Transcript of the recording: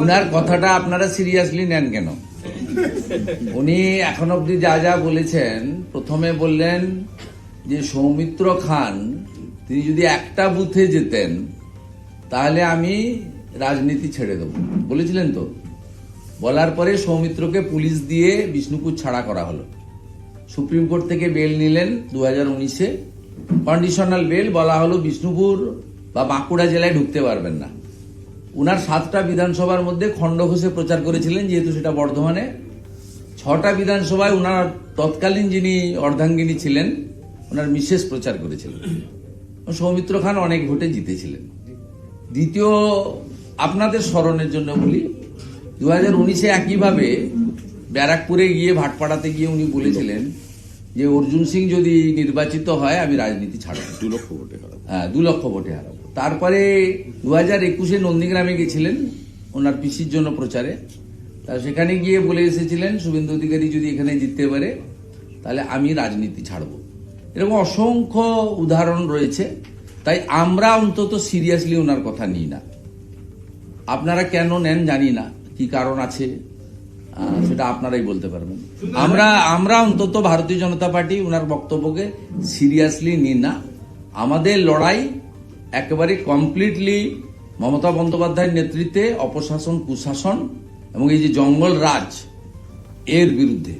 উনার কথাটা আপনারা সিরিয়াসলি নেন কেন? উনি এখন অব্দি যা যা বলেছেন, প্রথমে বললেন যে সৌমিত্র খান তিনি যদি একটা বুথে যেতেন তাহলে আমি রাজনীতি ছেড়ে দেব, বলেছিলেন তো। বলার পরে সৌমিত্রকে পুলিশ দিয়ে বিষ্ণুপুর ছাড়া করা হলো। সুপ্রিম কোর্ট থেকে বেল নিলেন 2019-এ, কন্ডিশনাল বেল, বলা হলো বিষ্ণুপুর বা বাঁকুড়া জেলায় ঢুকতে পারবেন না। উনার 7টা বিধানসভার মধ্যে খণ্ডঘোষে প্রচার করেছিলেন, যেহেতু সেটা বর্ধমানে। 6টা বিধানসভায় উনার তৎকালীন যিনি অর্ধাঙ্গিনী ছিলেন ওনার মিসেস প্রচার করেছিলেন। সৌমিত্র খান অনেক ভোটে জিতেছিলেন। দ্বিতীয়, আপনাদের স্মরণের জন্য বলি, 2019-এ একইভাবে ব্যারাকপুরে গিয়ে ভাটপাড়াতে গিয়ে উনি বলেছিলেন যে অর্জুন সিং যদি নির্বাচিত হয় আমি রাজনীতি ছাড়ব, 2 লক্ষ ভোটে হারাবো। হ্যাঁ, 2 লক্ষ ভোটে হারাবো। তারপরে 2021-এ নন্দীগ্রামে গেছিলেন ওনার পিসির জন্য প্রচারে। তা সেখানে গিয়ে বলে এসেছিলেন শুভেন্দু অধিকারী যদি এখানে জিততে পারে তাহলে আমি রাজনীতি ছাড়ব। এরকম অসংখ্য উদাহরণ রয়েছে। তাই আমরা অন্তত সিরিয়াসলি ওনার কথা নিই না। আপনারা কেন নেন জানি না, কি কারণ আছে সেটা আপনারাই বলতে পারবেন। আমরা অন্তত ভারতীয় জনতা পার্টি ওনার বক্তব্যকে সিরিয়াসলি নিই না। আমাদের লড়াই একেবারে কমপ্লিটলি মমতা বন্দ্যোপাধ্যায়ের নেতৃত্বে অপশাসন, কুশাসন এবং এই যে জঙ্গল রাজ এর বিরুদ্ধে।